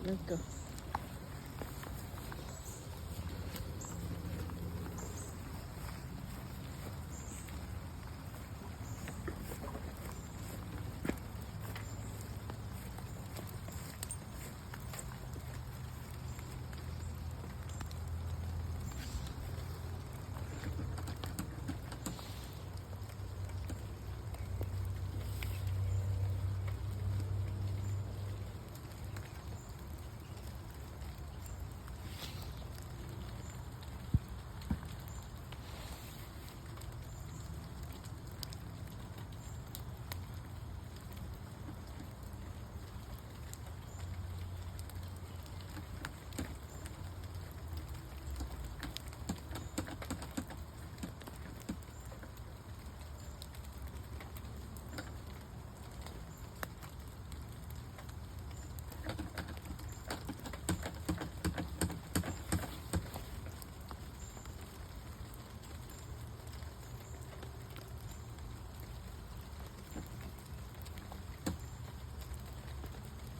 let's go.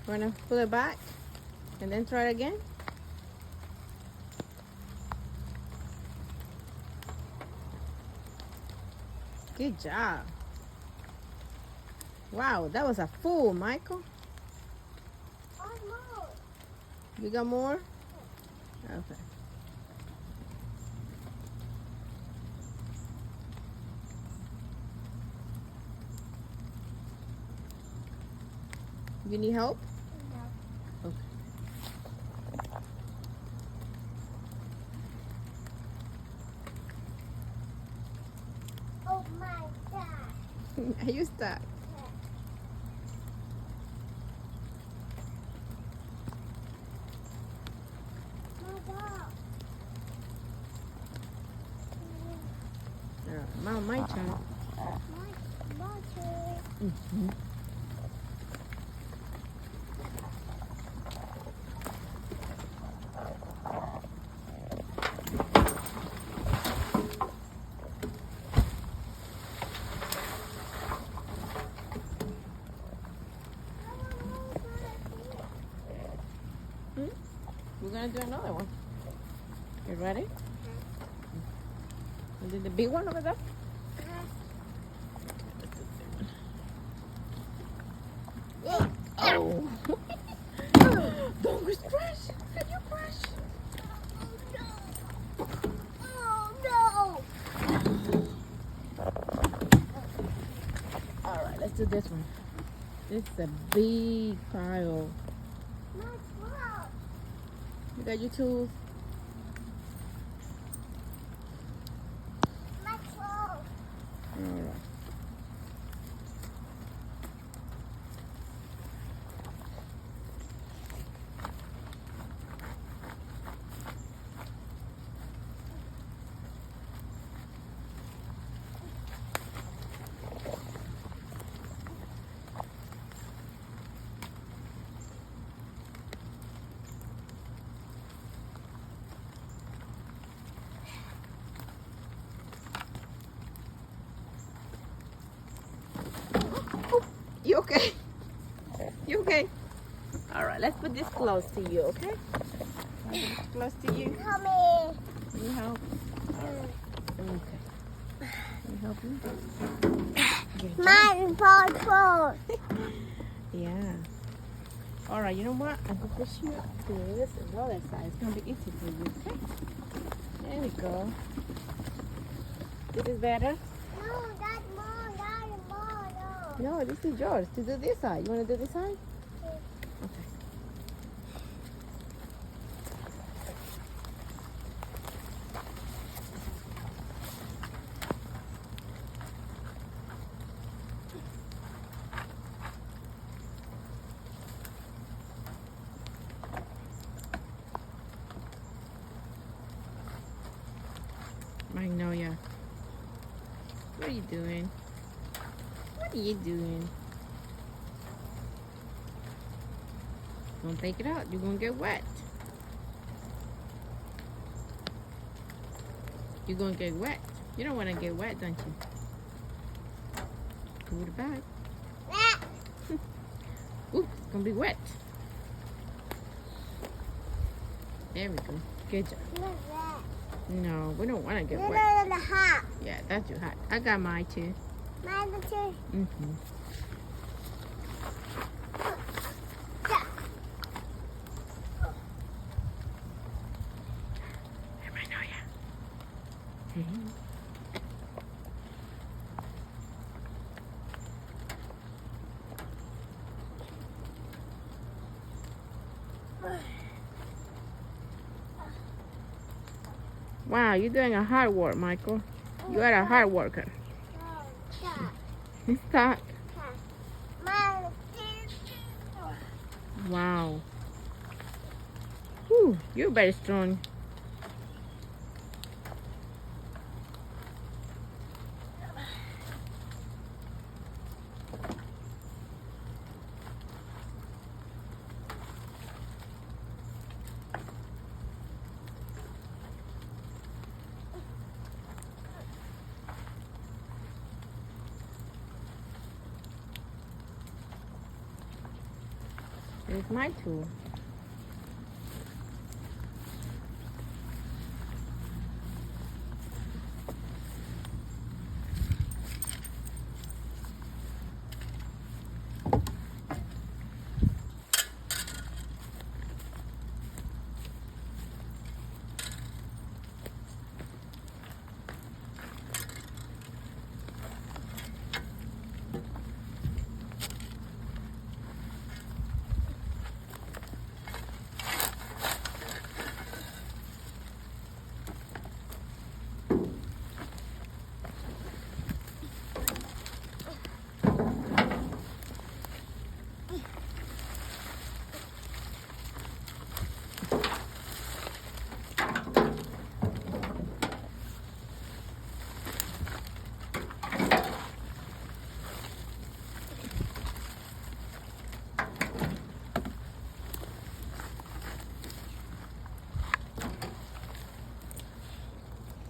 Wanna pull it back and then try it again? Good job. Wow, that was a full, Michael. You got more? Okay. You need help? No. Okay. Oh my God. Are you stuck? My turn. My turn. Mm-hmm. We're gonna do another one. You ready? And then the big one over there? Oh! Don't go crash! Can you crash? Oh no! Alright, let's do this one. This is a big pile. My throat. You got your tools? My throat. Alright. You okay? You okay? Alright, let's put this close to you, okay? Close to you. Come here. Can you help? Alright. Okay. Can you help me? Good job. My purple. Yeah. Alright, you know what? I'm gonna push you up to this and the other side. It's gonna be easy for you, okay? There we go. This is better? No, that's more. That's more. No. No, this is yours. To do this side. You wanna do this side? Okay. Magnolia. What are you doing? What are you doing? Don't take it out. You're gonna get wet. You're gonna get wet. You don't wanna get wet, don't you? Pull it back. Ooh, it's gonna be wet. There we go. Good job. Look at that. No, we don't want to get Look wet. at the hot. Yeah, that's too hot. I got mine too. Mine too. Mm-hmm. Yeah. Wow, you're doing a hard work, Michael. You are a hard worker. Stop. Mine. Wow. Whew, you're very strong. It's my tool.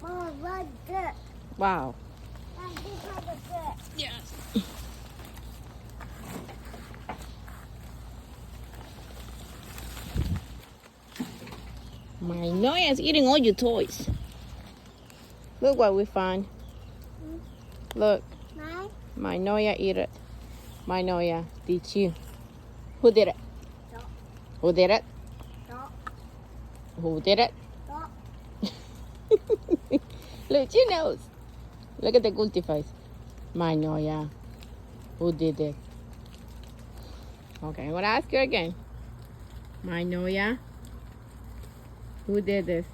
Mom, run good. Wow. Run good. Yes. My Noah is eating all your toys. Look what we found. Look, Mine. my Noah eat it. My Noah, did you? Who did it? No. Who did it? No. Who did it? No. Look, she knows. Look at the guilty face. My Noah. Who did it? Okay, I'm gonna ask you again. My Noah. Who did this?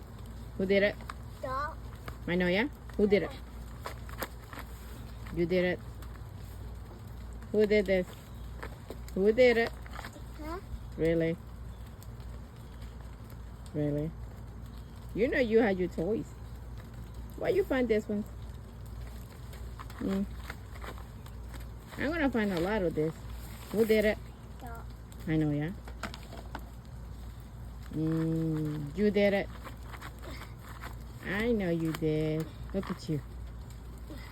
Who did it? No. My Noah. Who did it? You did it. Who did this? Who did it? Huh? Really? Really? You know you had your toys. Why you find this one? I'm gonna find a lot of this. Who did it? No. I know, yeah. You did it. I know you did. Look at you.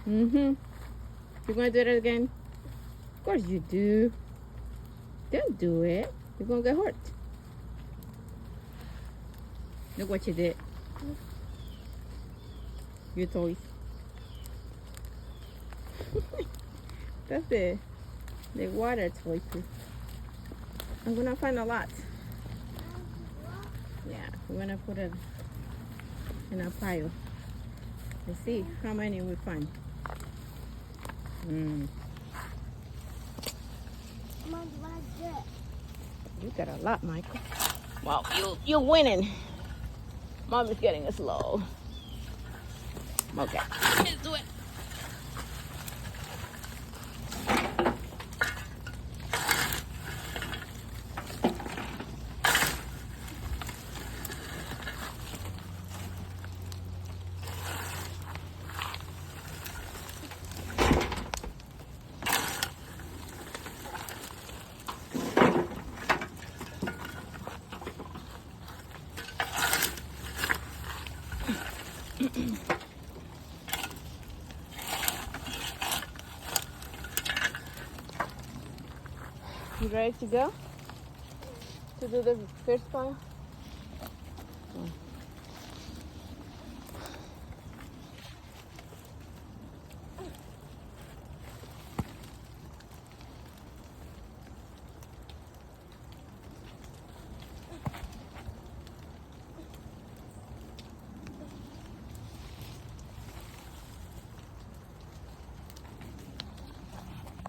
You gonna do it again? Of course you do. Don't do it. You're gonna get hurt. Look what you did. Your toys. That's the water toy too. I'm gonna find a lot. Yeah, we're gonna put it in a pile. Let's see how many we find. Mom, run good. You got a lot, Michael. Wow, you're winning. Mom is getting it slow. Okay, let's do it. You ready to go? To do the first pile?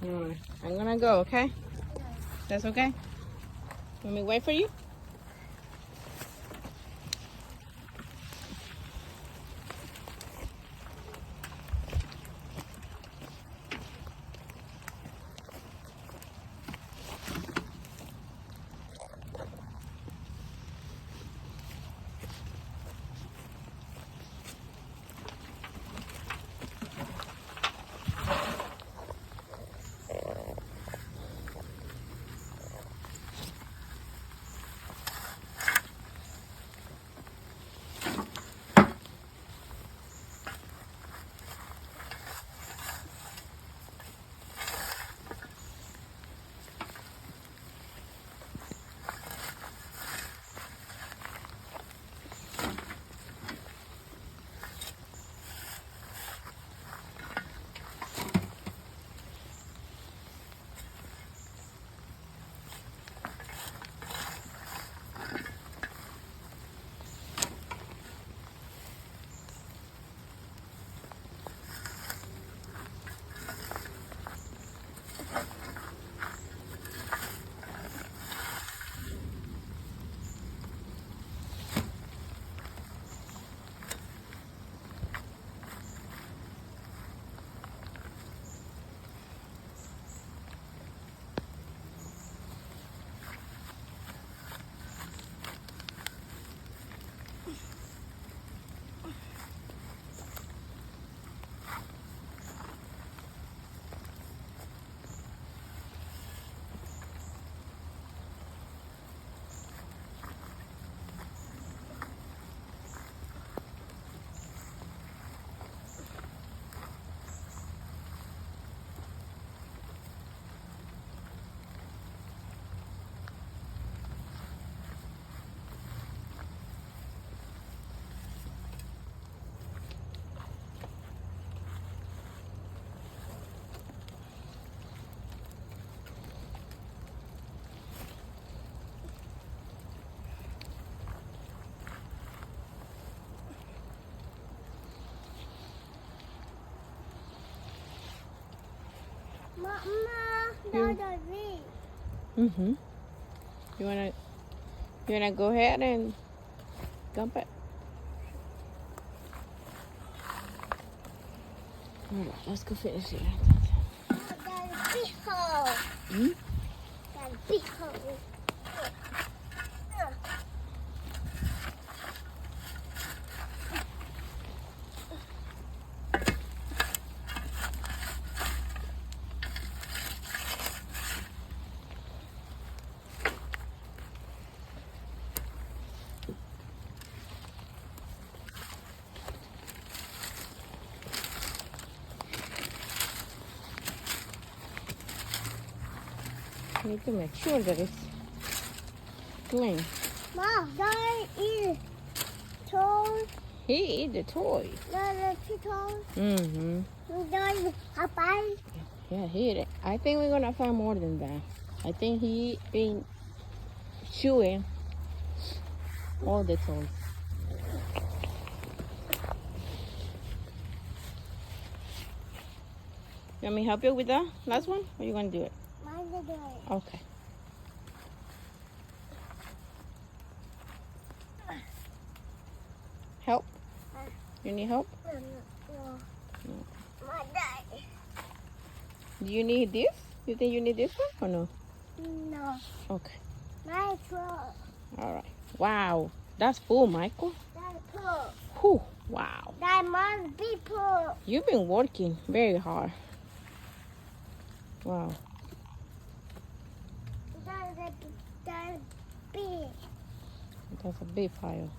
Alright, I'm gonna go, okay? That's okay? Want me to wait for you? Mama, You- that's a bee. Mm-hmm. You wanna go ahead and dump it? Alright, let's go finish it. Oh, that's a big hole. Hmm? That's a big hole. You need to make sure that it's clean. Mom, don't eat toes. He eat the toy. The two toes. Mm-hmm. Don't a bite. Yeah, he ate it. I think we're gonna find more than that. I think he been chewing all the toys. You want me to help you with the last one? Or you gonna do it? Mind the door. Okay. Help? You need help? No. My dad. Do you need this? You think you need this one or no? No. Okay. My throat. All right. Wow. That's full, Michael. That's poop. Whew. Wow. That must be poop. You've been working very hard. Wow. That's big. That's a big pile.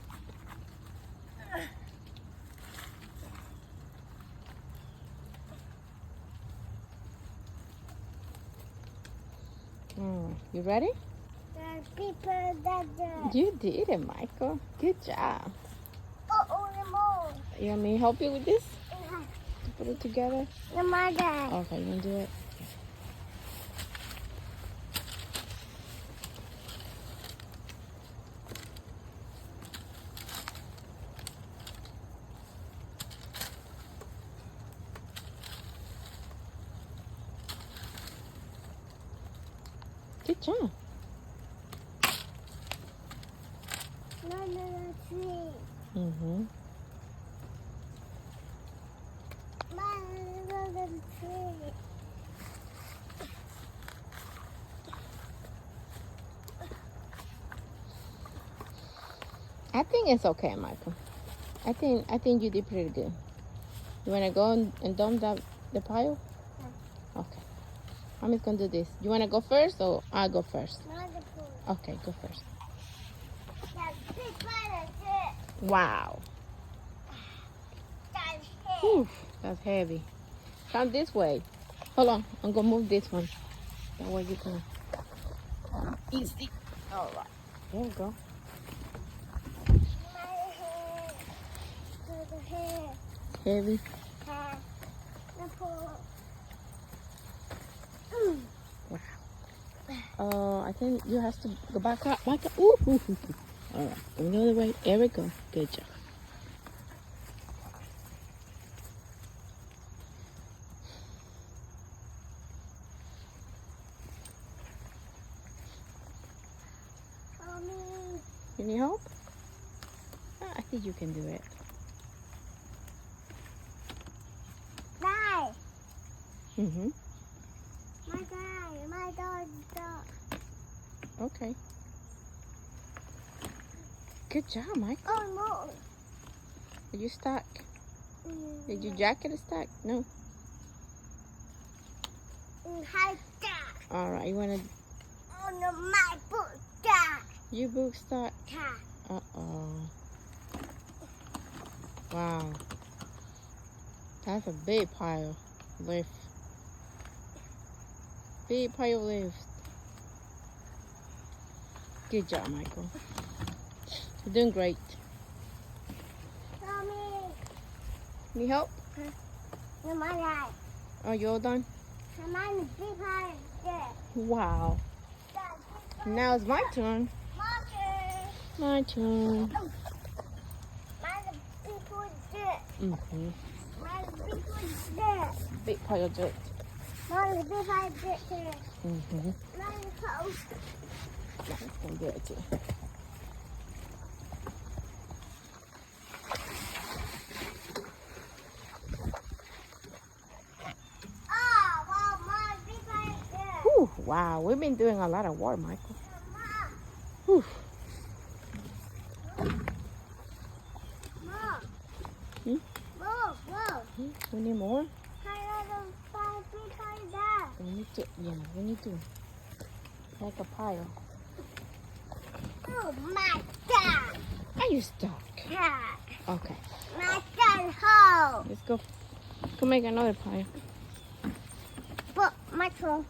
All right. You ready? That's people that You did it, Michael. Good job. oh, the more. You want me to help you with this? To put it together? The mother. Okay, you want to do it? Good job. Another tree. Mm-hmm. Another tree. I think it's okay, Michael. I think you did pretty good. You wanna go and dump the pile? Yeah. Okay. Mommy's gonna do this. You wanna go first or I'll go first? Another pool. Okay, go first. That's big tree. Wow. That's Whew, that's heavy. Come this way. Hold on. I'm gonna move this one. That way you can easy. All right. There we go. Heavy. Wow. I think you have to go back up. Back up. Ooh, ooh, ooh, ooh. All right. Go the other way. There we go. Good job. You need help? I think you can do it. Die. Mm-hmm. My dog. Okay. Good job, Mike. Oh no. Are you stuck? Did your jacket stuck? No. Hide that. All right. You wanna? Oh no, my book that. Your book stuck. Uh-oh. Wow. That's a big pile. Lift. Big pile lift. Good job, Michael. You're doing great. Mommy. Need help? No, my dad. Oh, you all done? Mine big pie there. Wow. Now it's my turn. My turn. Mine people there. Mm-hmm. Mine people there. Big pile of dirt. Mine big pie there. Mm-hmm. Mine house. Now it's gonna do it too. Oh, wow, mine big pie there. Whew, wow, we've been doing a lot of work, Michael. Whew. Mom. Hmm? Mom. We need more? I got a big pie there. We need to make a pile. Oh, my God. Are you stuck? Cat. Okay, My dad home. let's go make another pile. But my phone.